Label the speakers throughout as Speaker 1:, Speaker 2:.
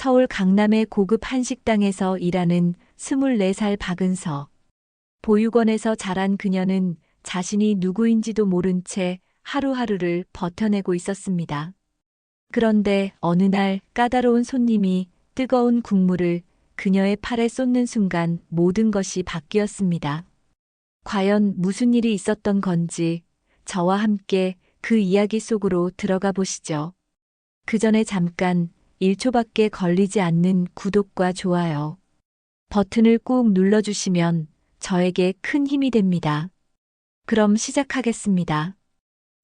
Speaker 1: 서울 강남의 고급 한식당에서 일하는 24살 박은서. 보육원에서 자란 그녀는 자신이 누구인지도 모른 채 하루하루를 버텨내고 있었습니다. 그런데 어느 날 까다로운 손님이 뜨거운 국물을 그녀의 팔에 쏟는 순간 모든 것이 바뀌었습니다. 과연 무슨 일이 있었던 건지 저와 함께 그 이야기 속으로 들어가 보시죠. 그 전에 잠깐 1초밖에 걸리지 않는 구독과 좋아요 버튼을 꾹 눌러주시면 저에게 큰 힘이 됩니다. 그럼 시작하겠습니다.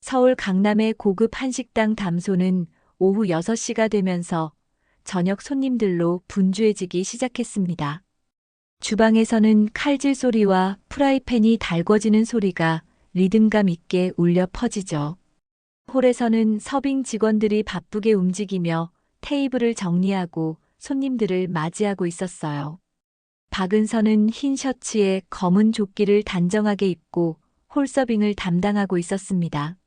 Speaker 1: 서울 강남의 고급 한식당 담소는 오후 6시가 되면서 저녁 손님들로 분주해지기 시작했습니다. 주방에서는 칼질 소리와 프라이팬이 달궈지는 소리가 리듬감 있게 울려 퍼지죠. 홀에서는 서빙 직원들이 바쁘게 움직이며 테이블을 정리하고 손님들을 맞이하고 있었어요. 박은서는 흰 셔츠에 검은 조끼를 단정하게 입고 홀 서빙을 담당하고 있었습니다.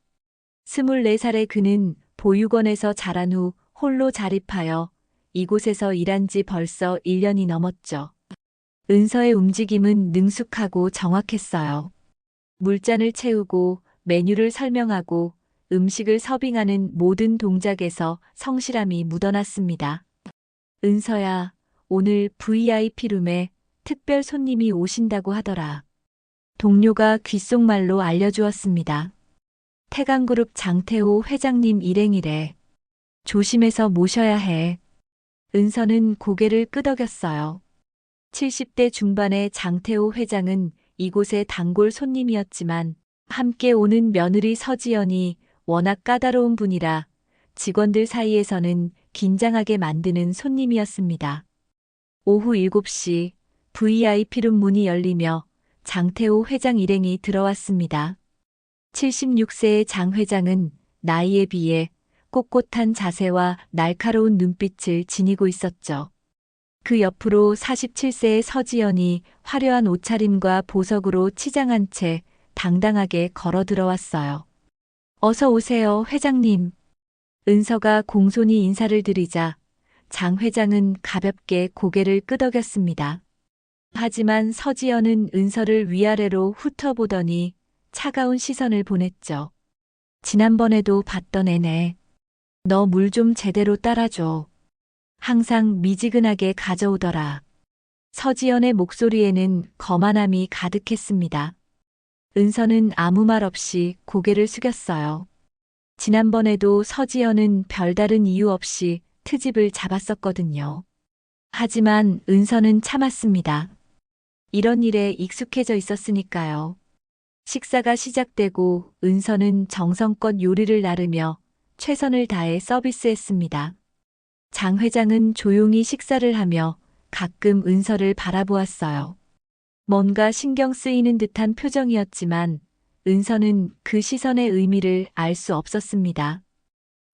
Speaker 1: 24살의 그는 보육원에서 자란 후 홀로 자립하여 이곳에서 일한 지 벌써 1년이 넘었죠. 은서의 움직임은 능숙하고 정확했어요. 물잔을 채우고 메뉴를 설명하고 음식을 서빙하는 모든 동작에서 성실함이 묻어났습니다. 은서야, 오늘 VIP룸에 특별 손님이 오신다고 하더라. 동료가 귓속말로 알려주었습니다. 태강그룹 장태호 회장님 일행이래. 조심해서 모셔야 해. 은서는 고개를 끄덕였어요. 70대 중반의 장태호 회장은 이곳의 단골 손님이었지만 함께 오는 며느리 서지연이 워낙 까다로운 분이라 직원들 사이에서는 긴장하게 만드는 손님이었습니다. 오후 7시 VIP룸 문이 열리며 장태호 회장 일행이 들어왔습니다. 76세의 장 회장은 나이에 비해 꼿꼿한 자세와 날카로운 눈빛을 지니고 있었죠. 그 옆으로 47세의 서지연이 화려한 옷차림과 보석으로 치장한 채 당당하게 걸어 들어왔어요. 어서 오세요, 회장님. 은서가 공손히 인사를 드리자 장 회장은 가볍게 고개를 끄덕였습니다. 하지만 서지연은 은서를 위아래로 훑어보더니 차가운 시선을 보냈죠. 지난번에도 봤던 애네. 너 물 좀 제대로 따라줘. 항상 미지근하게 가져오더라. 서지연의 목소리에는 거만함이 가득했습니다. 은서는 아무 말 없이 고개를 숙였어요. 지난번에도 서지연은 별다른 이유 없이 트집을 잡았었거든요. 하지만 은서는 참았습니다. 이런 일에 익숙해져 있었으니까요. 식사가 시작되고 은서는 정성껏 요리를 나르며 최선을 다해 서비스했습니다. 장 회장은 조용히 식사를 하며 가끔 은서를 바라보았어요. 뭔가 신경 쓰이는 듯한 표정이었지만 은서는 그 시선의 의미를 알 수 없었습니다.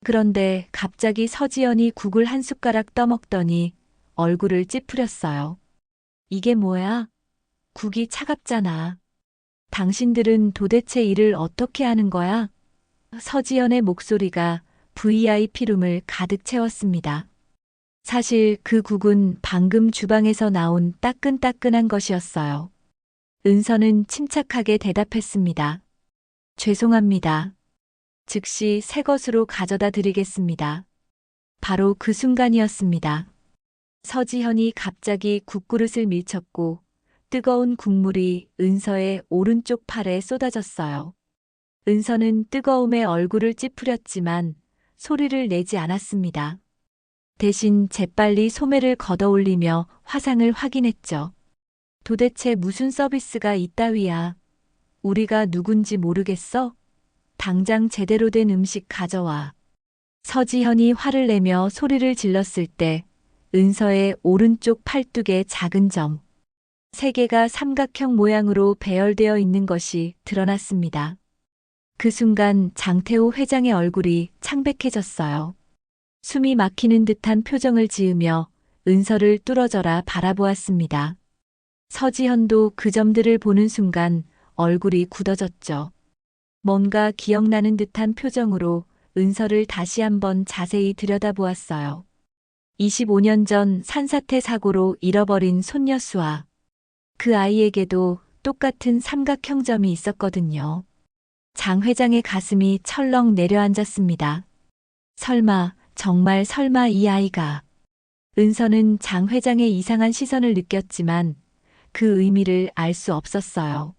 Speaker 1: 그런데 갑자기 서지연이 국을 한 숟가락 떠먹더니 얼굴을 찌푸렸어요. 이게 뭐야? 국이 차갑잖아. 당신들은 도대체 일을 어떻게 하는 거야? 서지연의 목소리가 VIP룸을 가득 채웠습니다. 사실 그 국은 방금 주방에서 나온 따끈따끈한 것이었어요. 은서는 침착하게 대답했습니다. 죄송합니다. 즉시 새 것으로 가져다 드리겠습니다. 바로 그 순간이었습니다. 서지현이 갑자기 국그릇을 밀쳤고 뜨거운 국물이 은서의 오른쪽 팔에 쏟아졌어요. 은서는 뜨거움에 얼굴을 찌푸렸지만 소리를 내지 않았습니다. 대신 재빨리 소매를 걷어올리며 화상을 확인했죠. 도대체 무슨 서비스가 이따위야? 우리가 누군지 모르겠어? 당장 제대로 된 음식 가져와. 서지현이 화를 내며 소리를 질렀을 때 은서의 오른쪽 팔뚝에 작은 점, 3개가 삼각형 모양으로 배열되어 있는 것이 드러났습니다. 그 순간 장태호 회장의 얼굴이 창백해졌어요. 숨이 막히는 듯한 표정을 지으며 은서를 뚫어져라 바라보았습니다. 서지현도 그 점들을 보는 순간 얼굴이 굳어졌죠. 뭔가 기억나는 듯한 표정으로 은서를 다시 한번 자세히 들여다보았어요. 25년 전 산사태 사고로 잃어버린 손녀 수아. 그 아이에게도 똑같은 삼각형점이 있었거든요. 장 회장의 가슴이 철렁 내려앉았습니다. 설마, 정말 설마 이 아이가. 은서는 장 회장의 이상한 시선을 느꼈지만 그 의미를 알 수 없었어요.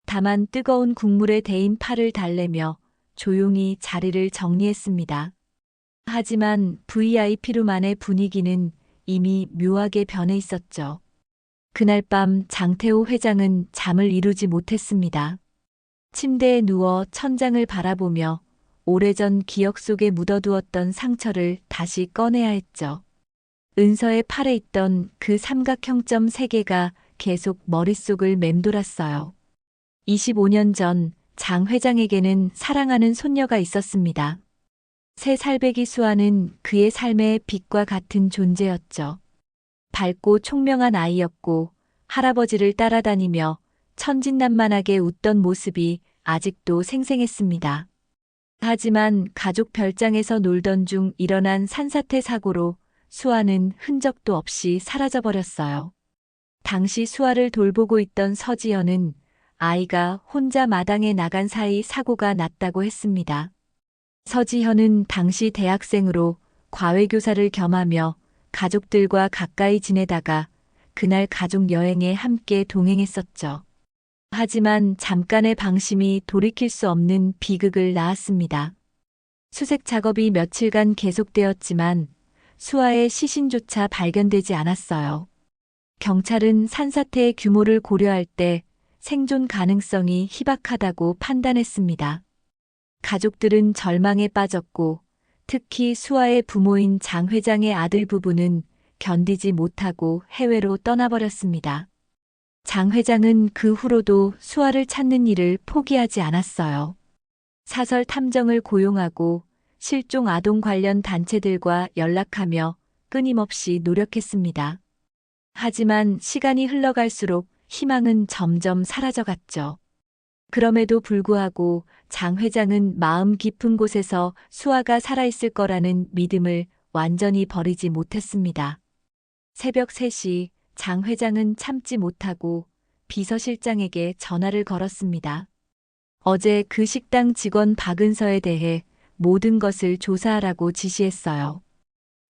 Speaker 1: 다만 뜨거운 국물에 데인 팔을 달래며 조용히 자리를 정리했습니다. 하지만 VIP룸 안의 분위기는 이미 묘하게 변해 있었죠. 그날 밤 장태호 회장은 잠을 이루지 못했습니다. 침대에 누워 천장을 바라보며 오래전 기억 속에 묻어두었던 상처를 다시 꺼내야 했죠. 은서의 팔에 있던 그 삼각형점 3개가 계속 머릿속을 맴돌았어요. 25년 전 장 회장에게는 사랑하는 손녀가 있었습니다. 3살배기 수아는 그의 삶의 빛과 같은 존재였죠. 밝고 총명한 아이였고 할아버지를 따라다니며 천진난만하게 웃던 모습이 아직도 생생했습니다. 하지만 가족 별장에서 놀던 중 일어난 산사태 사고로 수아는 흔적도 없이 사라져버렸어요. 당시 수아를 돌보고 있던 서지연은 아이가 혼자 마당에 나간 사이 사고가 났다고 했습니다. 서지현은 당시 대학생으로 과외교사를 겸하며 가족들과 가까이 지내다가 그날 가족 여행에 함께 동행했었죠. 하지만 잠깐의 방심이 돌이킬 수 없는 비극을 낳았습니다. 수색 작업이 며칠간 계속되었지만 수아의 시신조차 발견되지 않았어요. 경찰은 산사태의 규모를 고려할 때 생존 가능성이 희박하다고 판단했습니다. 가족들은 절망에 빠졌고 특히 수아의 부모인 장 회장의 아들 부부는 견디지 못하고 해외로 떠나버렸습니다. 장 회장은 그 후로도 수아를 찾는 일을 포기하지 않았어요. 사설 탐정을 고용하고 실종 아동 관련 단체들과 연락하며 끊임없이 노력했습니다. 하지만 시간이 흘러갈수록 희망은 점점 사라져갔죠. 그럼에도 불구하고 장 회장은 마음 깊은 곳에서 수아가 살아있을 거라는 믿음을 완전히 버리지 못했습니다. 새벽 3시 장 회장은 참지 못하고 비서실장에게 전화를 걸었습니다. 어제 그 식당 직원 박은서에 대해 모든 것을 조사하라고 지시했어요.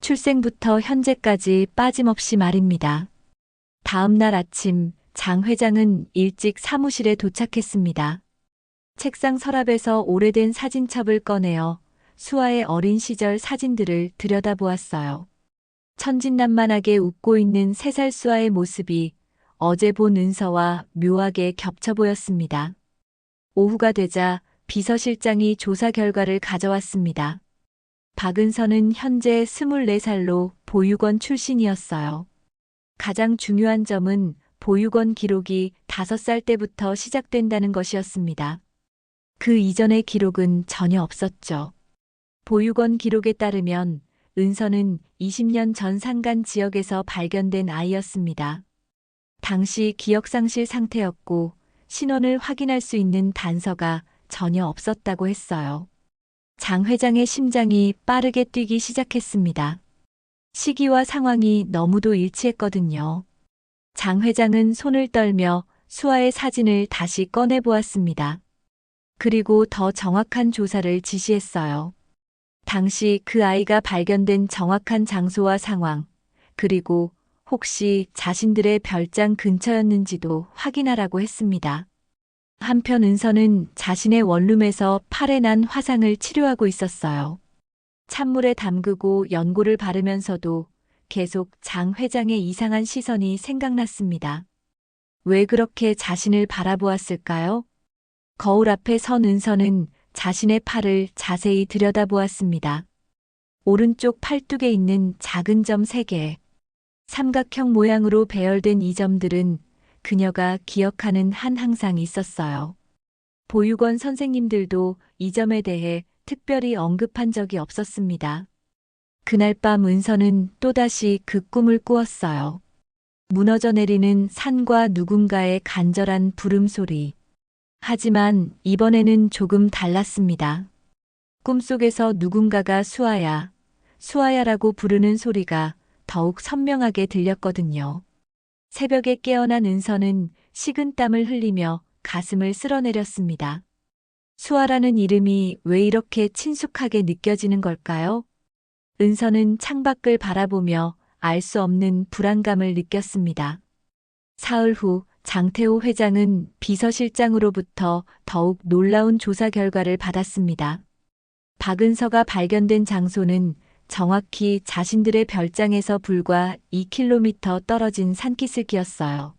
Speaker 1: 출생부터 현재까지 빠짐없이 말입니다. 다음 날 아침 장 회장은 일찍 사무실에 도착했습니다. 책상 서랍에서 오래된 사진첩을 꺼내어 수아의 어린 시절 사진들을 들여다보았어요. 천진난만하게 웃고 있는 3살 수아의 모습이 어제 본 은서와 묘하게 겹쳐 보였습니다. 오후가 되자 비서실장이 조사 결과를 가져왔습니다. 박은서는 현재 24살로 보육원 출신이었어요. 가장 중요한 점은 보육원 기록이 5살 때부터 시작된다는 것이었습니다. 그 이전의 기록은 전혀 없었죠. 보육원 기록에 따르면 은서는 20년 전 산간 지역에서 발견된 아이였습니다. 당시 기억상실 상태였고 신원을 확인할 수 있는 단서가 전혀 없었다고 했어요. 장 회장의 심장이 빠르게 뛰기 시작했습니다. 시기와 상황이 너무도 일치했거든요. 장 회장은 손을 떨며 수아의 사진을 다시 꺼내 보았습니다. 그리고 더 정확한 조사를 지시했어요. 당시 그 아이가 발견된 정확한 장소와 상황, 그리고 혹시 자신들의 별장 근처였는지도 확인하라고 했습니다. 한편 은서는 자신의 원룸에서 팔에 난 화상을 치료하고 있었어요. 찬물에 담그고 연고를 바르면서도 계속 장 회장의 이상한 시선이 생각났습니다. 왜 그렇게 자신을 바라보았을까요? 거울 앞에 선 은서는 자신의 팔을 자세히 들여다보았습니다. 오른쪽 팔뚝에 있는 작은 점 3개. 삼각형 모양으로 배열된 이 점들은 그녀가 기억하는 한 항상 있었어요. 보육원 선생님들도 이 점에 대해 특별히 언급한 적이 없었습니다. 그날 밤 은서는 또다시 그 꿈을 꾸었어요. 무너져 내리는 산과 누군가의 간절한 부름소리. 하지만 이번에는 조금 달랐습니다. 꿈속에서 누군가가 수아야, 수아야라고 부르는 소리가 더욱 선명하게 들렸거든요. 새벽에 깨어난 은서는 식은땀을 흘리며 가슴을 쓸어내렸습니다. 수아라는 이름이 왜 이렇게 친숙하게 느껴지는 걸까요? 은서는 창밖을 바라보며 알 수 없는 불안감을 느꼈습니다. 사흘 후 장태호 회장은 비서실장으로부터 더욱 놀라운 조사 결과를 받았습니다. 박은서가 발견된 장소는 정확히 자신들의 별장에서 불과 2km 떨어진 산기슭이었어요.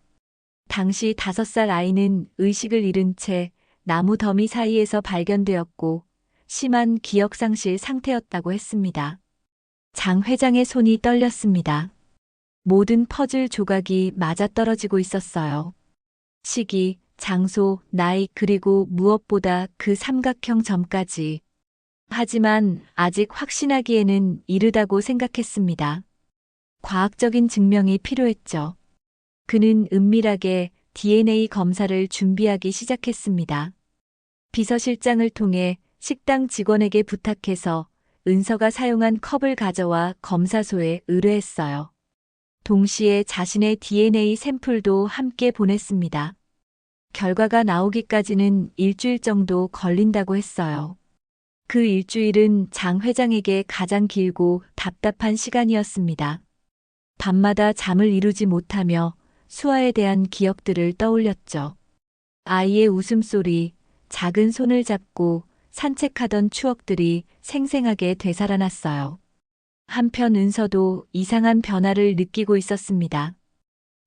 Speaker 1: 당시 5살 아이는 의식을 잃은 채 나무 더미 사이에서 발견되었고 심한 기억상실 상태였다고 했습니다. 장 회장의 손이 떨렸습니다. 모든 퍼즐 조각이 맞아떨어지고 있었어요. 시기, 장소, 나이 그리고 무엇보다 그 삼각형 점까지. 하지만 아직 확신하기에는 이르다고 생각했습니다. 과학적인 증명이 필요했죠. 그는 은밀하게 DNA 검사를 준비하기 시작했습니다. 비서실장을 통해 식당 직원에게 부탁해서 은서가 사용한 컵을 가져와 검사소에 의뢰했어요. 동시에 자신의 DNA 샘플도 함께 보냈습니다. 결과가 나오기까지는 일주일 정도 걸린다고 했어요. 그 일주일은 장 회장에게 가장 길고 답답한 시간이었습니다. 밤마다 잠을 이루지 못하며 수아에 대한 기억들을 떠올렸죠. 아이의 웃음소리, 작은 손을 잡고 산책하던 추억들이 생생하게 되살아났어요. 한편 은서도 이상한 변화를 느끼고 있었습니다.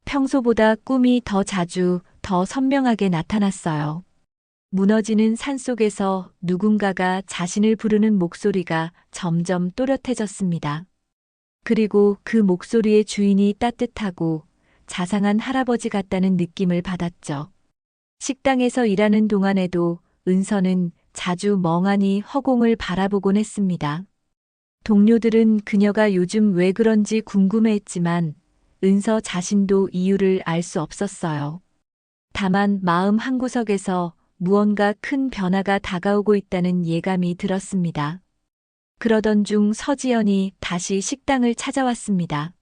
Speaker 1: 평소보다 꿈이 더 자주, 더 선명하게 나타났어요. 무너지는 산속에서 누군가가 자신을 부르는 목소리가 점점 또렷해졌습니다. 그리고 그 목소리의 주인이 따뜻하고 자상한 할아버지 같다는 느낌을 받았죠. 식당에서 일하는 동안에도 은서는 자주 멍하니 허공을 바라보곤 했습니다. 동료들은 그녀가 요즘 왜 그런지 궁금해했지만 은서 자신도 이유를 알 수 없었어요. 다만 마음 한구석에서 무언가 큰 변화가 다가오고 있다는 예감이 들었습니다. 그러던 중 서지연이 다시 식당을 찾아왔습니다.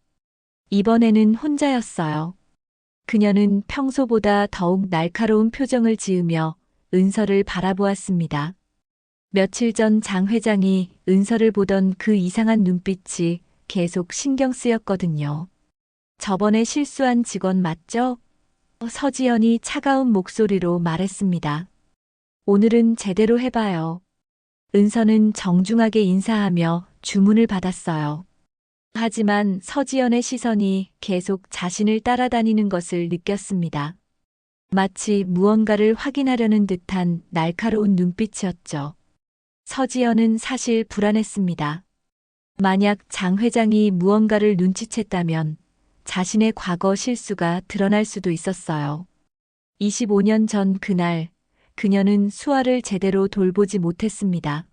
Speaker 1: 이번에는 혼자였어요. 그녀는 평소보다 더욱 날카로운 표정을 지으며 은서를 바라보았습니다. 며칠 전 장 회장이 은서를 보던 그 이상한 눈빛이 계속 신경 쓰였거든요. 저번에 실수한 직원 맞죠? 서지연이 차가운 목소리로 말했습니다. 오늘은 제대로 해봐요. 은서는 정중하게 인사하며 주문을 받았어요. 하지만 서지연의 시선이 계속 자신을 따라다니는 것을 느꼈습니다. 마치 무언가를 확인하려는 듯한 날카로운 눈빛이었죠. 서지연은 사실 불안했습니다. 만약 장 회장이 무언가를 눈치챘다면 자신의 과거 실수가 드러날 수도 있었어요. 25년 전 그날, 그녀는 수아를 제대로 돌보지 못했습니다.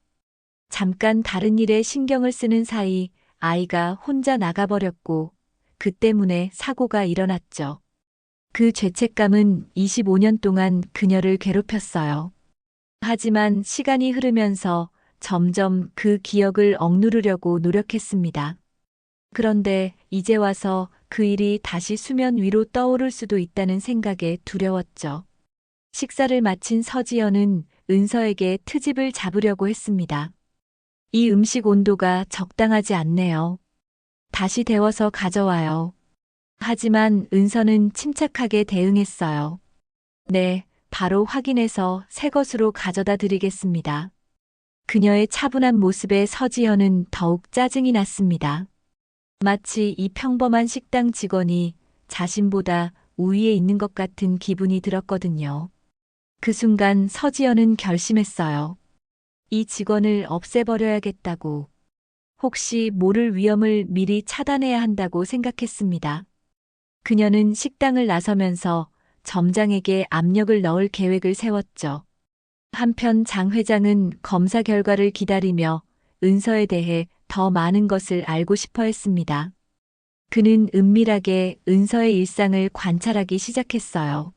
Speaker 1: 잠깐 다른 일에 신경을 쓰는 사이 아이가 혼자 나가버렸고 그 때문에 사고가 일어났죠. 그 죄책감은 25년 동안 그녀를 괴롭혔어요. 하지만 시간이 흐르면서 점점 그 기억을 억누르려고 노력했습니다. 그런데 이제 와서 그 일이 다시 수면 위로 떠오를 수도 있다는 생각에 두려웠죠. 식사를 마친 서지연은 은서에게 트집을 잡으려고 했습니다. 이 음식 온도가 적당하지 않네요. 다시 데워서 가져와요. 하지만 은서는 침착하게 대응했어요. 네, 바로 확인해서 새 것으로 가져다 드리겠습니다. 그녀의 차분한 모습에 서지연은 더욱 짜증이 났습니다. 마치 이 평범한 식당 직원이 자신보다 우위에 있는 것 같은 기분이 들었거든요. 그 순간 서지연은 결심했어요. 이 직원을 없애버려야겠다고. 혹시 모를 위험을 미리 차단해야 한다고 생각했습니다. 그녀는 식당을 나서면서 점장에게 압력을 넣을 계획을 세웠죠. 한편 장 회장은 검사 결과를 기다리며 은서에 대해 더 많은 것을 알고 싶어 했습니다. 그는 은밀하게 은서의 일상을 관찰하기 시작했어요.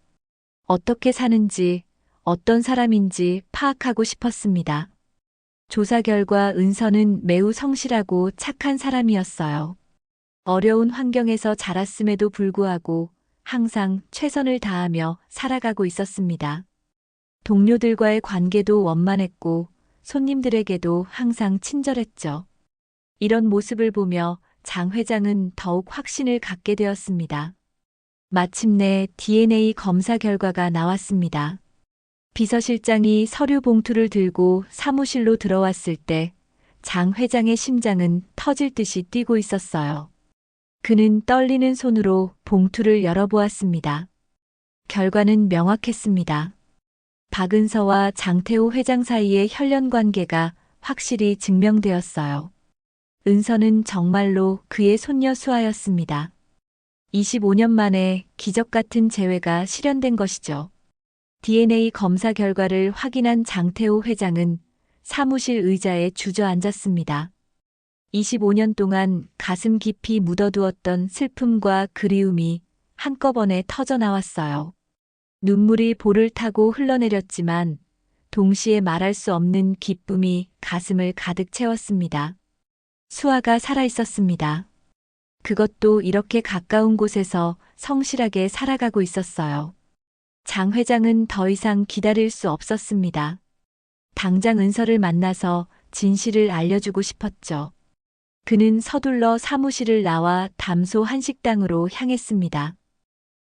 Speaker 1: 어떻게 사는지, 어떤 사람인지 파악하고 싶었습니다. 조사 결과 은서는 매우 성실하고 착한 사람이었어요. 어려운 환경에서 자랐음에도 불구하고 항상 최선을 다하며 살아가고 있었습니다. 동료들과의 관계도 원만했고 손님들에게도 항상 친절했죠. 이런 모습을 보며 장 회장은 더욱 확신을 갖게 되었습니다. 마침내 DNA 검사 결과가 나왔습니다. 비서실장이 서류 봉투를 들고 사무실로 들어왔을 때 장 회장의 심장은 터질 듯이 뛰고 있었어요. 그는 떨리는 손으로 봉투를 열어보았습니다. 결과는 명확했습니다. 박은서와 장태호 회장 사이의 혈연 관계가 확실히 증명되었어요. 은서는 정말로 그의 손녀 수아였습니다. 25년 만에 기적 같은 재회가 실현된 것이죠. DNA 검사 결과를 확인한 장태호 회장은 사무실 의자에 주저앉았습니다. 25년 동안 가슴 깊이 묻어두었던 슬픔과 그리움이 한꺼번에 터져나왔어요. 눈물이 볼을 타고 흘러내렸지만 동시에 말할 수 없는 기쁨이 가슴을 가득 채웠습니다. 수아가 살아있었습니다. 그것도 이렇게 가까운 곳에서 성실하게 살아가고 있었어요. 장 회장은 더 이상 기다릴 수 없었습니다. 당장 은서를 만나서 진실을 알려주고 싶었죠. 그는 서둘러 사무실을 나와 담소 한식당으로 향했습니다.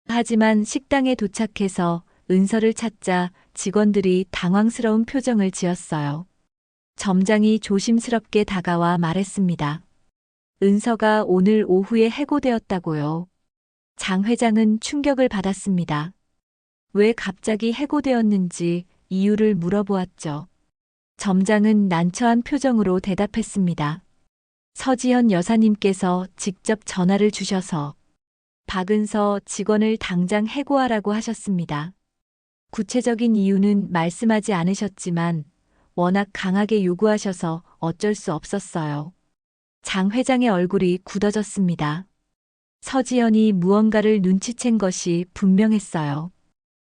Speaker 1: 하지만 식당에 도착해서 은서를 찾자 직원들이 당황스러운 표정을 지었어요. 점장이 조심스럽게 다가와 말했습니다. 은서가 오늘 오후에 해고되었다고요. 장 회장은 충격을 받았습니다. 왜 갑자기 해고되었는지 이유를 물어보았죠. 점장은 난처한 표정으로 대답했습니다. 서지현 여사님께서 직접 전화를 주셔서 박은서 직원을 당장 해고하라고 하셨습니다. 구체적인 이유는 말씀하지 않으셨지만 워낙 강하게 요구하셔서 어쩔 수 없었어요. 장 회장의 얼굴이 굳어졌습니다. 서지현이 무언가를 눈치챈 것이 분명했어요.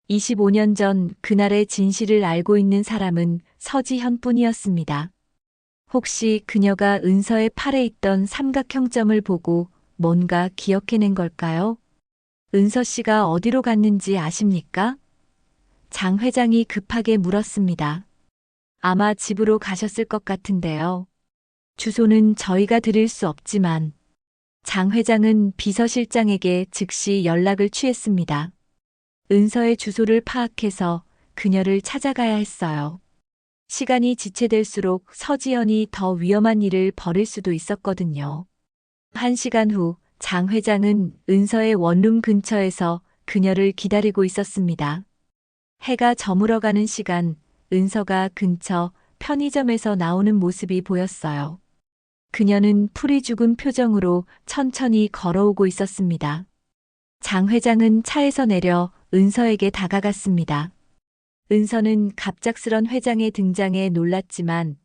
Speaker 1: 25년 전 그날의 진실을 알고 있는 사람은 서지현뿐이었습니다. 혹시 그녀가 은서의 팔에 있던 삼각형점을 보고 뭔가 기억해낸 걸까요? 은서 씨가 어디로 갔는지 아십니까? 장 회장이 급하게 물었습니다. 아마 집으로 가셨을 것 같은데요. 주소는 저희가 드릴 수 없지만 장 회장은 비서실장에게 즉시 연락을 취했습니다. 은서의 주소를 파악해서 그녀를 찾아가야 했어요. 시간이 지체될수록 서지연이 더 위험한 일을 벌일 수도 있었거든요. 1시간 후 장 회장은 은서의 원룸 근처에서 그녀를 기다리고 있었습니다. 해가 저물어가는 시간, 은서가 근처 편의점에서 나오는 모습이 보였어요. 그녀는 풀이 죽은 표정으로 천천히 걸어오고 있었습니다. 장 회장은 차에서 내려 은서에게 다가갔습니다. 은서는 갑작스런 회장의 등장에 놀랐지만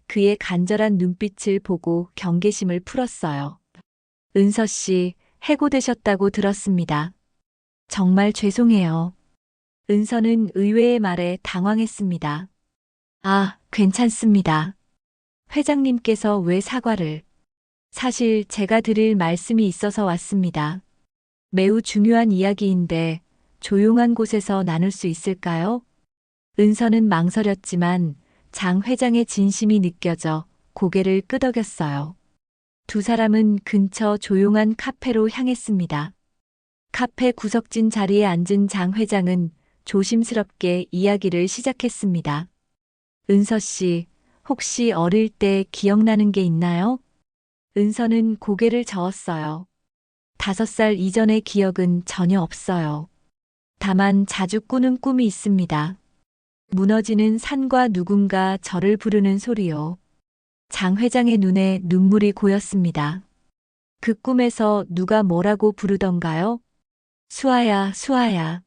Speaker 1: 그의 간절한 눈빛을 보고 경계심을 풀었어요. 은서 씨, 해고되셨다고 들었습니다. 정말 죄송해요. 은서는 의외의 말에 당황했습니다. 아, 괜찮습니다. 회장님께서 왜 사과를? 사실 제가 드릴 말씀이 있어서 왔습니다. 매우 중요한 이야기인데 조용한 곳에서 나눌 수 있을까요? 은서는 망설였지만 장 회장의 진심이 느껴져 고개를 끄덕였어요. 두 사람은 근처 조용한 카페로 향했습니다. 카페 구석진 자리에 앉은 장 회장은 조심스럽게 이야기를 시작했습니다. 은서 씨, 혹시 어릴 때 기억나는 게 있나요? 은서는 고개를 저었어요. 5살 이전의 기억은 전혀 없어요. 다만 자주 꾸는 꿈이 있습니다. 무너지는 산과 누군가 저를 부르는 소리요. 장 회장의 눈에 눈물이 고였습니다. 그 꿈에서 누가 뭐라고 부르던가요? 수아야, 수아야.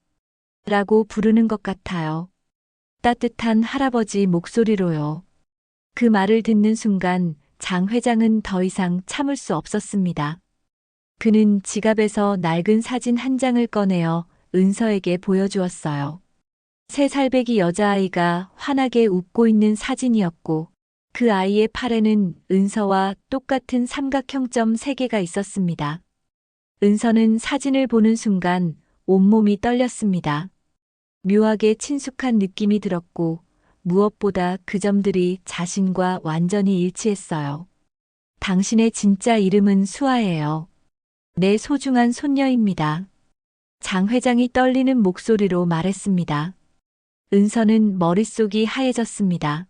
Speaker 1: 라고 부르는 것 같아요. 따뜻한 할아버지 목소리로요. 그 말을 듣는 순간 장 회장은 더 이상 참을 수 없었습니다. 그는 지갑에서 낡은 사진 한 장을 꺼내어 은서에게 보여주었어요. 3살배기 여자아이가 환하게 웃고 있는 사진이었고 그 아이의 팔에는 은서와 똑같은 삼각형점 3개가 있었습니다. 은서는 사진을 보는 순간 온몸이 떨렸습니다. 묘하게 친숙한 느낌이 들었고 무엇보다 그 점들이 자신과 완전히 일치했어요. 당신의 진짜 이름은 수아예요. 내 소중한 손녀입니다. 장 회장이 떨리는 목소리로 말했습니다. 은서는 머릿속이 하얘졌습니다.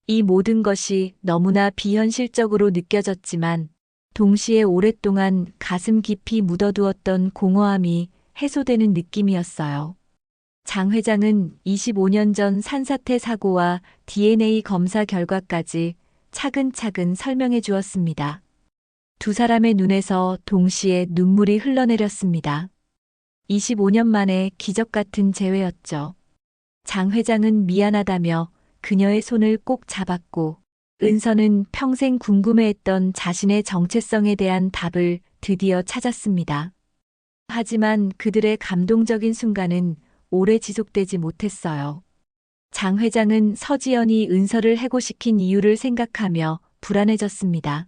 Speaker 1: 이 모든 것이 너무나 비현실적으로 느껴졌지만 동시에 오랫동안 가슴 깊이 묻어두었던 공허함이 해소되는 느낌이었어요. 장 회장은 25년 전 산사태 사고와 DNA 검사 결과까지 차근차근 설명해 주었습니다. 두 사람의 눈에서 동시에 눈물이 흘러내렸습니다. 25년 만에 기적 같은 재회였죠. 장 회장은 미안하다며 그녀의 손을 꼭 잡았고 은서는 평생 궁금해했던 자신의 정체성에 대한 답을 드디어 찾았습니다. 하지만 그들의 감동적인 순간은 오래 지속되지 못했어요. 장 회장은 서지연이 은서를 해고시킨 이유를 생각하며 불안해졌습니다.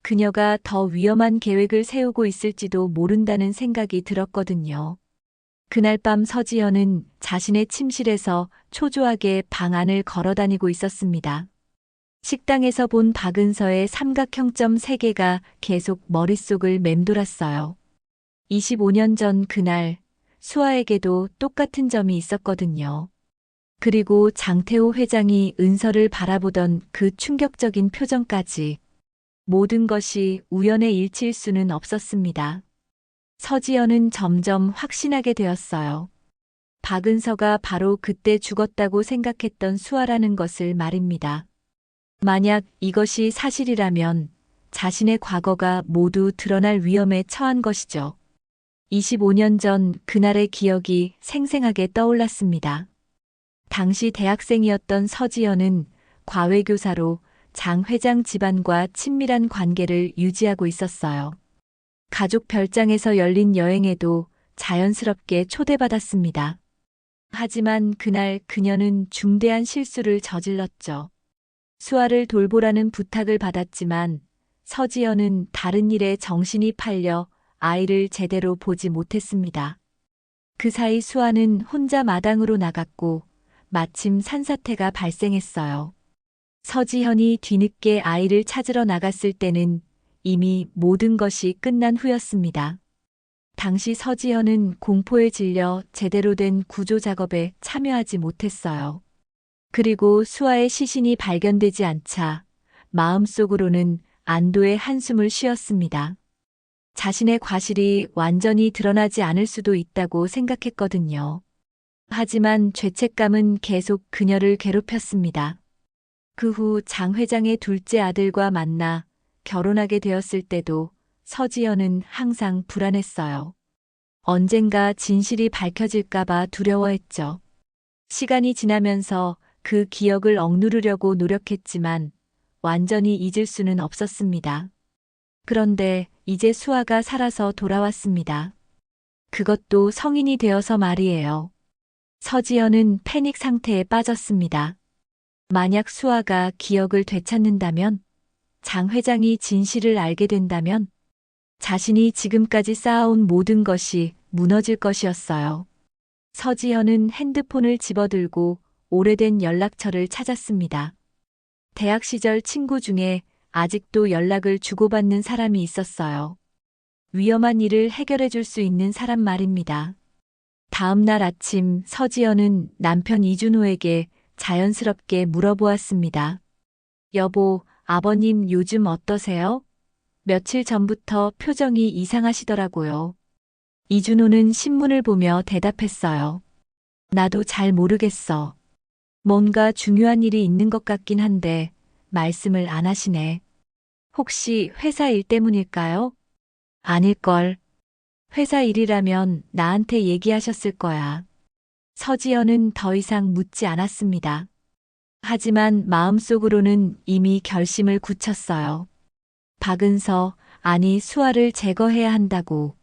Speaker 1: 그녀가 더 위험한 계획을 세우고 있을지도 모른다는 생각이 들었거든요. 그날 밤 서지연은 자신의 침실에서 초조하게 방 안을 걸어다니고 있었습니다. 식당에서 본 박은서의 삼각형점 3개가 계속 머릿속을 맴돌았어요. 25년 전 그날 수아에게도 똑같은 점이 있었거든요. 그리고 장태호 회장이 은서를 바라보던 그 충격적인 표정까지. 모든 것이 우연의 일치일 수는 없었습니다. 서지연은 점점 확신하게 되었어요. 박은서가 바로 그때 죽었다고 생각했던 수아라는 것을 말입니다. 만약 이것이 사실이라면 자신의 과거가 모두 드러날 위험에 처한 것이죠. 25년 전 그날의 기억이 생생하게 떠올랐습니다. 당시 대학생이었던 서지연은 과외교사로 장 회장 집안과 친밀한 관계를 유지하고 있었어요. 가족 별장에서 열린 여행에도 자연스럽게 초대받았습니다. 하지만 그날 그녀는 중대한 실수를 저질렀죠. 수아를 돌보라는 부탁을 받았지만 서지연은 다른 일에 정신이 팔려 아이를 제대로 보지 못했습니다. 그 사이 수아는 혼자 마당으로 나갔고 마침 산사태가 발생했어요. 서지현이 뒤늦게 아이를 찾으러 나갔을 때는 이미 모든 것이 끝난 후였습니다. 당시 서지현은 공포에 질려 제대로 된 구조 작업에 참여하지 못했어요. 그리고 수아의 시신이 발견되지 않자 마음속으로는 안도의 한숨을 쉬었습니다. 자신의 과실이 완전히 드러나지 않을 수도 있다고 생각했거든요. 하지만 죄책감은 계속 그녀를 괴롭혔습니다. 그 후 장 회장의 둘째 아들과 만나 결혼하게 되었을 때도 서지연은 항상 불안했어요. 언젠가 진실이 밝혀질까봐 두려워했죠. 시간이 지나면서 그 기억을 억누르려고 노력했지만 완전히 잊을 수는 없었습니다. 그런데 이제 수아가 살아서 돌아왔습니다. 그것도 성인이 되어서 말이에요. 서지연은 패닉 상태에 빠졌습니다. 만약 수아가 기억을 되찾는다면, 장 회장이 진실을 알게 된다면, 자신이 지금까지 쌓아온 모든 것이 무너질 것이었어요. 서지연은 핸드폰을 집어들고 오래된 연락처를 찾았습니다. 대학 시절 친구 중에 아직도 연락을 주고받는 사람이 있었어요. 위험한 일을 해결해 줄 수 있는 사람 말입니다. 다음 날 아침 서지연은 남편 이준호에게 자연스럽게 물어보았습니다. 여보, 아버님 요즘 어떠세요? 며칠 전부터 표정이 이상하시더라고요. 이준호는 신문을 보며 대답했어요. 나도 잘 모르겠어. 뭔가 중요한 일이 있는 것 같긴 한데 말씀을 안 하시네. 혹시 회사 일 때문일까요? 아닐걸. 회사 일이라면 나한테 얘기하셨을 거야. 서지연은 더 이상 묻지 않았습니다. 하지만 마음속으로는 이미 결심을 굳혔어요. 박은서, 아니 수아를 제거해야 한다고.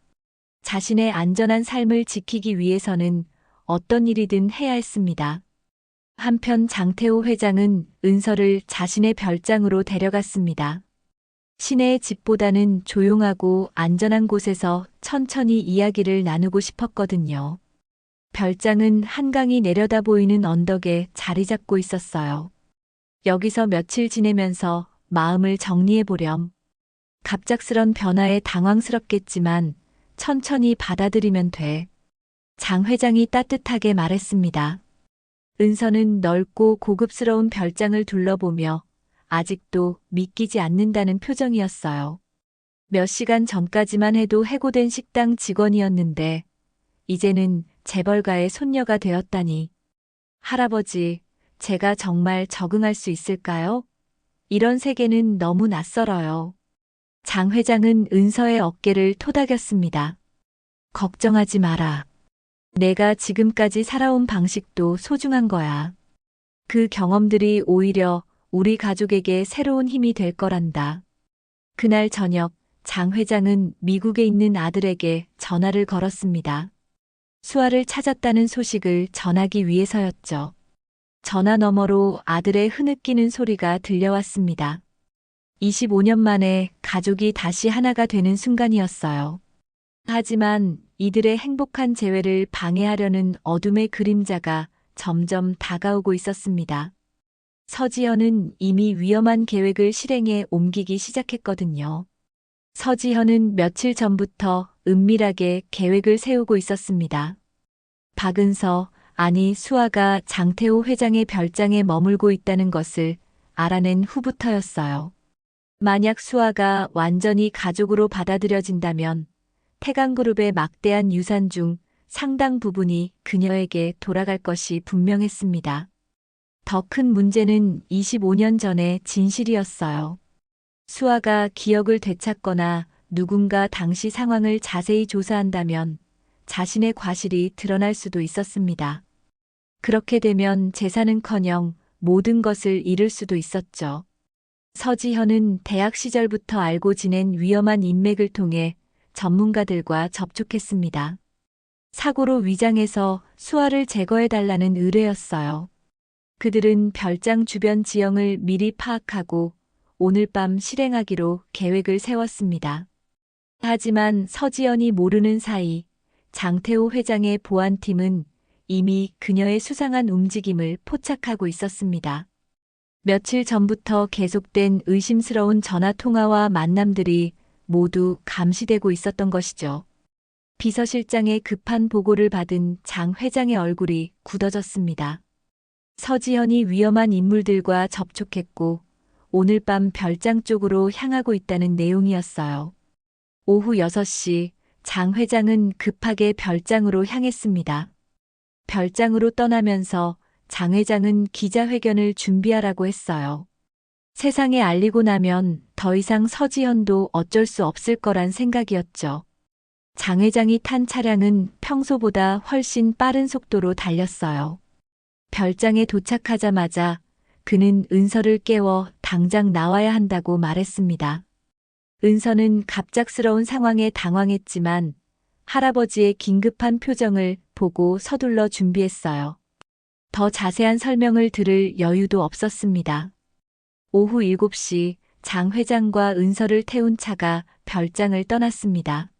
Speaker 1: 자신의 안전한 삶을 지키기 위해서는 어떤 일이든 해야 했습니다. 한편 장태호 회장은 은서를 자신의 별장으로 데려갔습니다. 시내의 집보다는 조용하고 안전한 곳에서 천천히 이야기를 나누고 싶었거든요. 별장은 한강이 내려다 보이는 언덕에 자리 잡고 있었어요. 여기서 며칠 지내면서 마음을 정리해 보렴. 갑작스런 변화에 당황스럽겠지만 천천히 받아들이면 돼. 장 회장이 따뜻하게 말했습니다. 은서는 넓고 고급스러운 별장을 둘러보며 아직도 믿기지 않는다는 표정이었어요. 몇 시간 전까지만 해도 해고된 식당 직원이었는데 이제는 재벌가의 손녀가 되었다니. 할아버지, 제가 정말 적응할 수 있을까요? 이런 세계는 너무 낯설어요. 장 회장은 은서의 어깨를 토닥였습니다. 걱정하지 마라. 내가 지금까지 살아온 방식도 소중한 거야. 그 경험들이 오히려 우리 가족에게 새로운 힘이 될 거란다. 그날 저녁 장 회장은 미국에 있는 아들에게 전화를 걸었습니다. 수아를 찾았다는 소식을 전하기 위해서였죠. 전화 너머로 아들의 흐느끼는 소리가 들려왔습니다. 25년 만에 가족이 다시 하나가 되는 순간이었어요. 하지만 이들의 행복한 재회를 방해하려는 어둠의 그림자가 점점 다가오고 있었습니다. 서지현은 이미 위험한 계획을 실행에 옮기기 시작했거든요. 서지현은 며칠 전부터 은밀하게 계획을 세우고 있었습니다. 박은서, 아니 수아가 장태호 회장의 별장에 머물고 있다는 것을 알아낸 후부터였어요. 만약 수아가 완전히 가족으로 받아들여진다면 태강그룹의 막대한 유산 중 상당 부분이 그녀에게 돌아갈 것이 분명했습니다. 더 큰 문제는 25년 전의 진실이었어요. 수아가 기억을 되찾거나 누군가 당시 상황을 자세히 조사한다면 자신의 과실이 드러날 수도 있었습니다. 그렇게 되면 재산은커녕 모든 것을 잃을 수도 있었죠. 서지현은 대학 시절부터 알고 지낸 위험한 인맥을 통해 전문가들과 접촉했습니다. 사고로 위장해서 수아를 제거해달라는 의뢰였어요. 그들은 별장 주변 지형을 미리 파악하고 오늘 밤 실행하기로 계획을 세웠습니다. 하지만 서지연이 모르는 사이 장태호 회장의 보안팀은 이미 그녀의 수상한 움직임을 포착하고 있었습니다. 며칠 전부터 계속된 의심스러운 전화통화와 만남들이 모두 감시되고 있었던 것이죠. 비서실장의 급한 보고를 받은 장 회장의 얼굴이 굳어졌습니다. 서지현이 위험한 인물들과 접촉했고 오늘 밤 별장 쪽으로 향하고 있다는 내용이었어요. 오후 6시 장 회장은 급하게 별장으로 향했습니다. 별장으로 떠나면서 장 회장은 기자회견을 준비하라고 했어요. 세상에 알리고 나면 더 이상 서지현도 어쩔 수 없을 거란 생각이었죠. 장 회장이 탄 차량은 평소보다 훨씬 빠른 속도로 달렸어요. 별장에 도착하자마자 그는 은서를 깨워 당장 나와야 한다고 말했습니다. 은서는 갑작스러운 상황에 당황했지만 할아버지의 긴급한 표정을 보고 서둘러 준비했어요. 더 자세한 설명을 들을 여유도 없었습니다. 오후 7시 장 회장과 은서를 태운 차가 별장을 떠났습니다.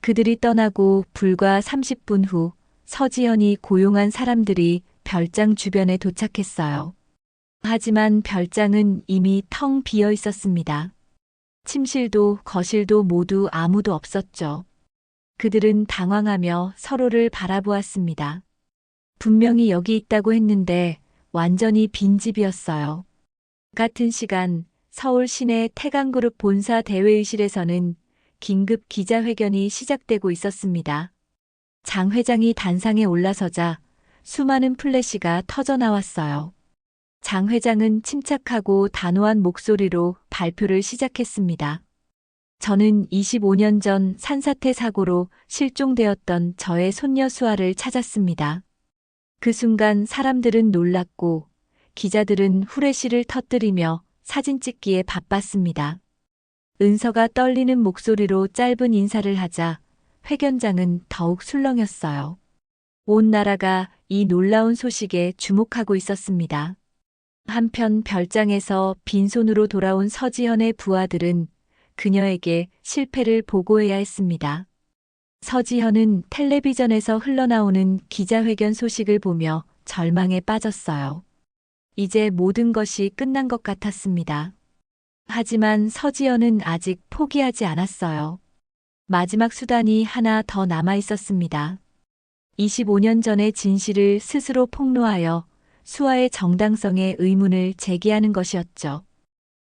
Speaker 1: 그들이 떠나고 불과 30분 후 서지현이 고용한 사람들이 별장 주변에 도착했어요. 하지만 별장은 이미 텅 비어 있었습니다. 침실도 거실도 모두 아무도 없었죠. 그들은 당황하며 서로를 바라보았습니다. 분명히 여기 있다고 했는데 완전히 빈집이었어요. 같은 시간 서울 시내 태강그룹 본사 대회의실에서는 긴급 기자회견이 시작되고 있었습니다. 장 회장이 단상에 올라서자 수많은 플래시가 터져 나왔어요. 장 회장은 침착하고 단호한 목소리로 발표를 시작했습니다. 저는 25년 전 산사태 사고로 실종되었던 저의 손녀 수아를 찾았습니다. 그 순간 사람들은 놀랐고 기자들은 후레쉬를 터뜨리며 사진 찍기에 바빴습니다. 은서가 떨리는 목소리로 짧은 인사를 하자 회견장은 더욱 술렁였어요. 온 나라가 이 놀라운 소식에 주목하고 있었습니다. 한편 별장에서 빈손으로 돌아온 서지현의 부하들은 그녀에게 실패를 보고해야 했습니다. 서지현은 텔레비전에서 흘러나오는 기자회견 소식을 보며 절망에 빠졌어요. 이제 모든 것이 끝난 것 같았습니다. 하지만 서지현은 아직 포기하지 않았어요. 마지막 수단이 하나 더 남아 있었습니다. 25년 전의 진실을 스스로 폭로하여 수아의 정당성에 의문을 제기하는 것이었죠.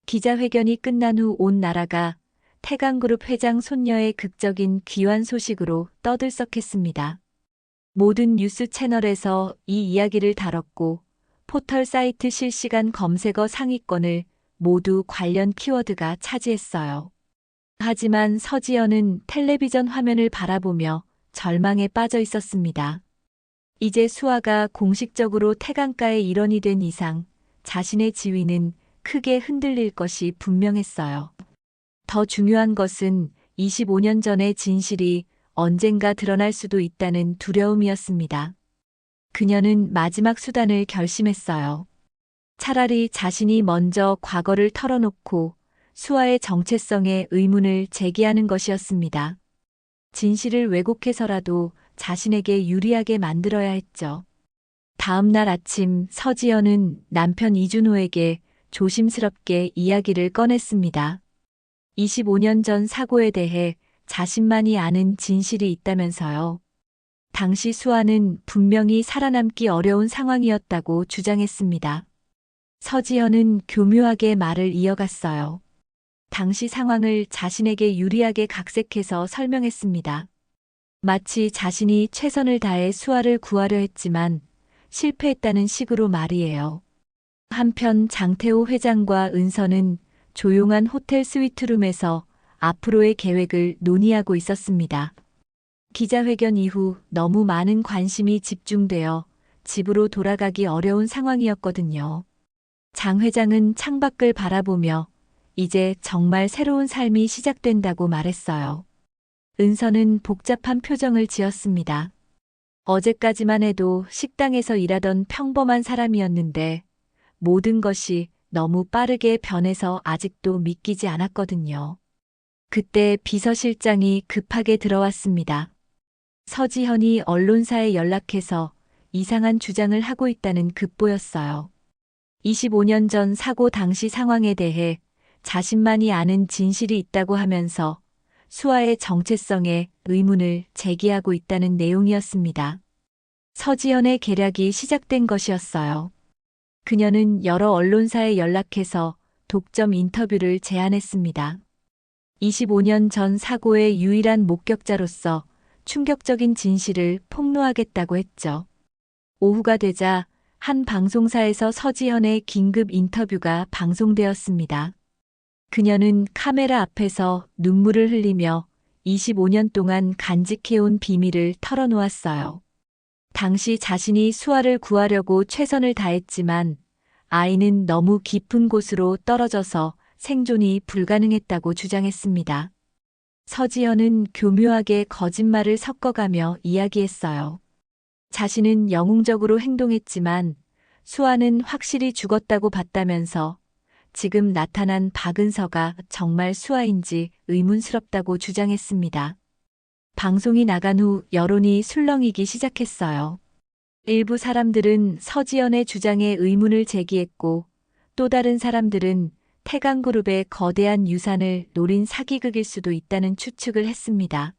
Speaker 1: 기자회견이 끝난 후 온 나라가 태강그룹 회장 손녀의 극적인 귀환 소식으로 떠들썩했습니다. 모든 뉴스 채널에서 이 이야기를 다뤘고 포털 사이트 실시간 검색어 상위권을 모두 관련 키워드가 차지했어요. 하지만 서지연은 텔레비전 화면을 바라보며 절망에 빠져 있었습니다. 이제 수아가 공식적으로 태강가의 일원이 된 이상 자신의 지위는 크게 흔들릴 것이 분명했어요. 더 중요한 것은 25년 전의 진실이 언젠가 드러날 수도 있다는 두려움이었습니다. 그녀는 마지막 수단을 결심했어요. 차라리 자신이 먼저 과거를 털어놓고 수아의 정체성에 의문을 제기하는 것이었습니다. 진실을 왜곡해서라도 자신에게 유리하게 만들어야 했죠. 다음 날 아침 서지연은 남편 이준호에게 조심스럽게 이야기를 꺼냈습니다. 25년 전 사고에 대해 자신만이 아는 진실이 있다면서요. 당시 수아는 분명히 살아남기 어려운 상황이었다고 주장했습니다. 서지연은 교묘하게 말을 이어갔어요. 당시 상황을 자신에게 유리하게 각색해서 설명했습니다. 마치 자신이 최선을 다해 수아를 구하려 했지만 실패했다는 식으로 말이에요. 한편 장태호 회장과 은서는 조용한 호텔 스위트룸에서 앞으로의 계획을 논의하고 있었습니다. 기자회견 이후 너무 많은 관심이 집중되어 집으로 돌아가기 어려운 상황이었거든요. 장 회장은 창밖을 바라보며 이제 정말 새로운 삶이 시작된다고 말했어요. 은서는 복잡한 표정을 지었습니다. 어제까지만 해도 식당에서 일하던 평범한 사람이었는데 모든 것이 너무 빠르게 변해서 아직도 믿기지 않았거든요. 그때 비서실장이 급하게 들어왔습니다. 서지현이 언론사에 연락해서 이상한 주장을 하고 있다는 급보였어요. 25년 전 사고 당시 상황에 대해 자신만이 아는 진실이 있다고 하면서 수아의 정체성에 의문을 제기하고 있다는 내용이었습니다. 서지현의 계략이 시작된 것이었어요. 그녀는 여러 언론사에 연락해서 독점 인터뷰를 제안했습니다. 25년 전 사고의 유일한 목격자로서 충격적인 진실을 폭로하겠다고 했죠. 오후가 되자 한 방송사에서 서지현의 긴급 인터뷰가 방송되었습니다. 그녀는 카메라 앞에서 눈물을 흘리며 25년 동안 간직해온 비밀을 털어놓았어요. 당시 자신이 수아를 구하려고 최선을 다했지만 아이는 너무 깊은 곳으로 떨어져서 생존이 불가능했다고 주장했습니다. 서지현은 교묘하게 거짓말을 섞어가며 이야기했어요. 자신은 영웅적으로 행동했지만 수아는 확실히 죽었다고 봤다면서 지금 나타난 박은서가 정말 수아인지 의문스럽다고 주장했습니다. 방송이 나간 후 여론이 술렁이기 시작했어요. 일부 사람들은 서지연의 주장에 의문을 제기했고 또 다른 사람들은 태강그룹의 거대한 유산을 노린 사기극일 수도 있다는 추측을 했습니다.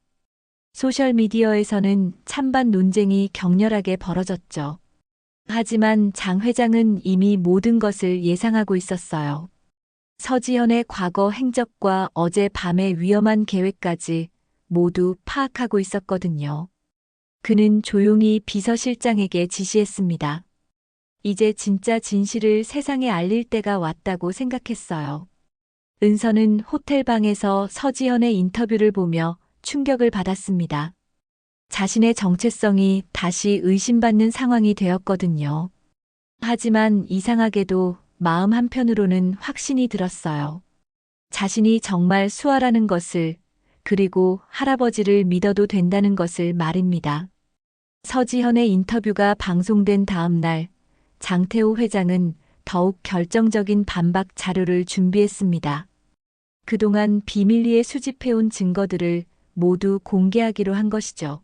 Speaker 1: 소셜미디어에서는 찬반 논쟁이 격렬하게 벌어졌죠. 하지만 장 회장은 이미 모든 것을 예상하고 있었어요. 서지현의 과거 행적과 어제 밤의 위험한 계획까지 모두 파악하고 있었거든요. 그는 조용히 비서실장에게 지시했습니다. 이제 진짜 진실을 세상에 알릴 때가 왔다고 생각했어요. 은서는 호텔방에서 서지현의 인터뷰를 보며 충격을 받았습니다. 자신의 정체성이 다시 의심받는 상황이 되었거든요. 하지만 이상하게도 마음 한편으로는 확신이 들었어요. 자신이 정말 수아라는 것을, 그리고 할아버지를 믿어도 된다는 것을 말입니다. 서지현의 인터뷰가 방송된 다음 날, 장태호 회장은 더욱 결정적인 반박 자료를 준비했습니다. 그동안 비밀리에 수집해온 증거들을 모두 공개하기로 한 것이죠.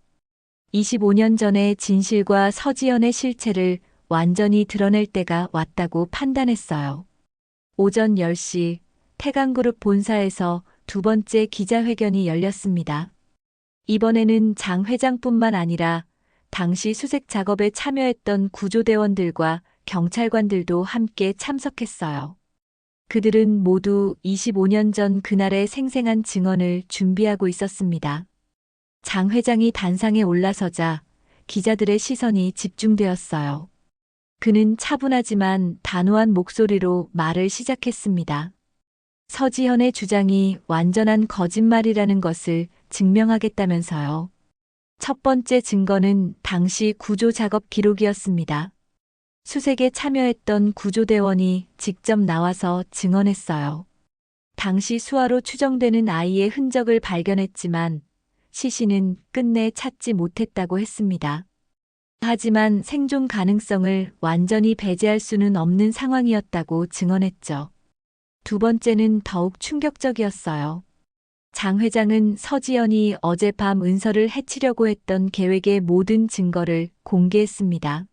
Speaker 1: 25년 전의 진실과 서지연의 실체를 완전히 드러낼 때가 왔다고 판단했어요. 오전 10시 태강그룹 본사에서 두 번째 기자회견이 열렸습니다. 이번에는 장 회장뿐만 아니라 당시 수색 작업에 참여했던 구조대원들과 경찰관들도 함께 참석했어요. 그들은 모두 25년 전 그날의 생생한 증언을 준비하고 있었습니다. 장 회장이 단상에 올라서자 기자들의 시선이 집중되었어요. 그는 차분하지만 단호한 목소리로 말을 시작했습니다. 서지현의 주장이 완전한 거짓말이라는 것을 증명하겠다면서요. 첫 번째 증거는 당시 구조 작업 기록이었습니다. 수색에 참여했던 구조대원이 직접 나와서 증언했어요. 당시 수아로 추정되는 아이의 흔적을 발견했지만 시신은 끝내 찾지 못했다고 했습니다. 하지만 생존 가능성을 완전히 배제할 수는 없는 상황이었다고 증언했죠. 두 번째는 더욱 충격적이었어요. 장 회장은 서지연이 어젯밤 은서를 해치려고 했던 계획의 모든 증거를 공개했습니다.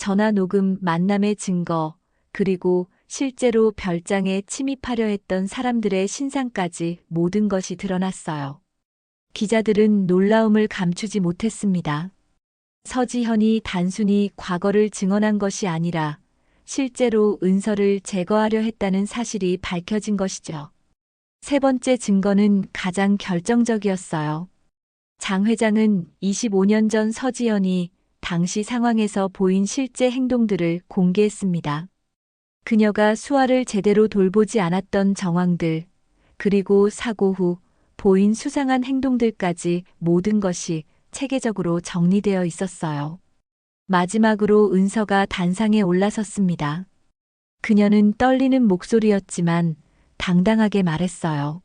Speaker 1: 전화 녹음 만남의 증거, 그리고 실제로 별장에 침입하려 했던 사람들의 신상까지 모든 것이 드러났어요. 기자들은 놀라움을 감추지 못했습니다. 서지현이 단순히 과거를 증언한 것이 아니라 실제로 은서를 제거하려 했다는 사실이 밝혀진 것이죠. 세 번째 증거는 가장 결정적이었어요. 장 회장은 25년 전 서지연이 당시 상황에서 보인 실제 행동들을 공개했습니다. 그녀가 수아를 제대로 돌보지 않았던 정황들, 그리고 사고 후 보인 수상한 행동들까지 모든 것이 체계적으로 정리되어 있었어요. 마지막으로 은서가 단상에 올라섰습니다. 그녀는 떨리는 목소리였지만 당당하게 말했어요.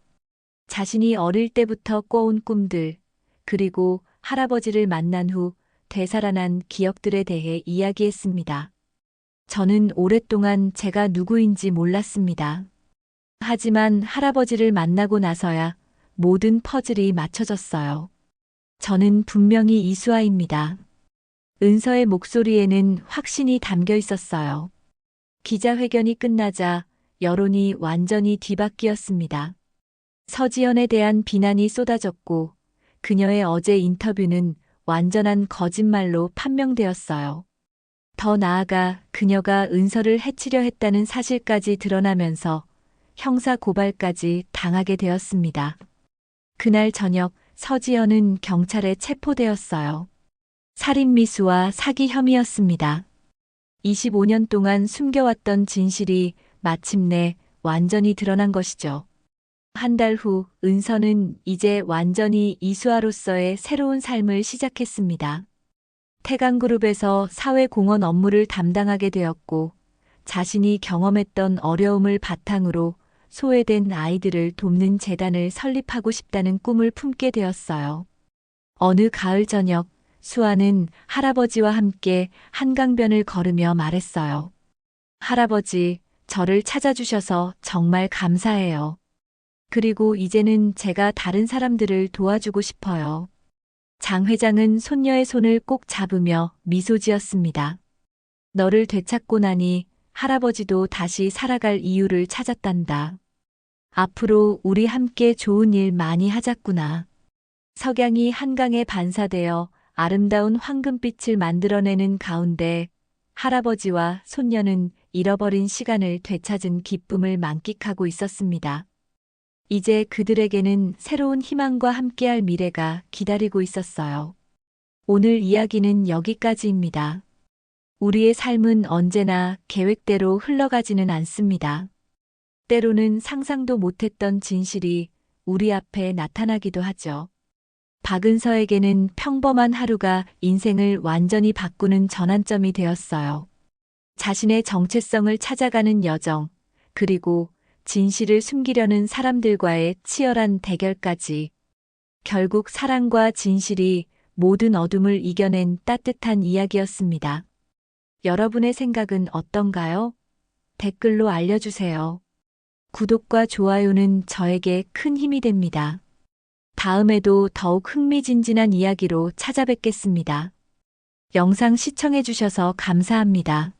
Speaker 1: 자신이 어릴 때부터 꿔온 꿈들, 그리고 할아버지를 만난 후 되살아난 기억들에 대해 이야기했습니다. 저는 오랫동안 제가 누구인지 몰랐습니다. 하지만 할아버지를 만나고 나서야 모든 퍼즐이 맞춰졌어요. 저는 분명히 이수아입니다. 은서의 목소리에는 확신이 담겨 있었어요. 기자회견이 끝나자 여론이 완전히 뒤바뀌었습니다. 서지연에 대한 비난이 쏟아졌고 그녀의 어제 인터뷰는 완전한 거짓말로 판명되었어요. 더 나아가 그녀가 은서를 해치려 했다는 사실까지 드러나면서 형사 고발까지 당하게 되었습니다. 그날 저녁 서지연은 경찰에 체포되었어요. 살인미수와 사기 혐의였습니다. 25년 동안 숨겨왔던 진실이 마침내 완전히 드러난 것이죠. 한 달 후 은서는 이제 완전히 이수아로서의 새로운 삶을 시작했습니다. 태강그룹에서 사회공헌 업무를 담당하게 되었고 자신이 경험했던 어려움을 바탕으로 소외된 아이들을 돕는 재단을 설립하고 싶다는 꿈을 품게 되었어요. 어느 가을 저녁 수아는 할아버지와 함께 한강변을 걸으며 말했어요. 할아버지, 저를 찾아주셔서 정말 감사해요. 그리고 이제는 제가 다른 사람들을 도와주고 싶어요. 장 회장은 손녀의 손을 꼭 잡으며 미소 지었습니다. 너를 되찾고 나니 할아버지도 다시 살아갈 이유를 찾았단다. 앞으로 우리 함께 좋은 일 많이 하자꾸나. 석양이 한강에 반사되어 아름다운 황금빛을 만들어내는 가운데 할아버지와 손녀는 잃어버린 시간을 되찾은 기쁨을 만끽하고 있었습니다. 이제 그들에게는 새로운 희망과 함께할 미래가 기다리고 있었어요. 오늘 이야기는 여기까지입니다. 우리의 삶은 언제나 계획대로 흘러가지는 않습니다. 때로는 상상도 못했던 진실이 우리 앞에 나타나기도 하죠. 박은서에게는 평범한 하루가 인생을 완전히 바꾸는 전환점이 되었어요. 자신의 정체성을 찾아가는 여정, 그리고 진실을 숨기려는 사람들과의 치열한 대결까지 결국 사랑과 진실이 모든 어둠을 이겨낸 따뜻한 이야기였습니다. 여러분의 생각은 어떤가요? 댓글로 알려주세요. 구독과 좋아요는 저에게 큰 힘이 됩니다. 다음에도 더욱 흥미진진한 이야기로 찾아뵙겠습니다. 영상 시청해주셔서 감사합니다.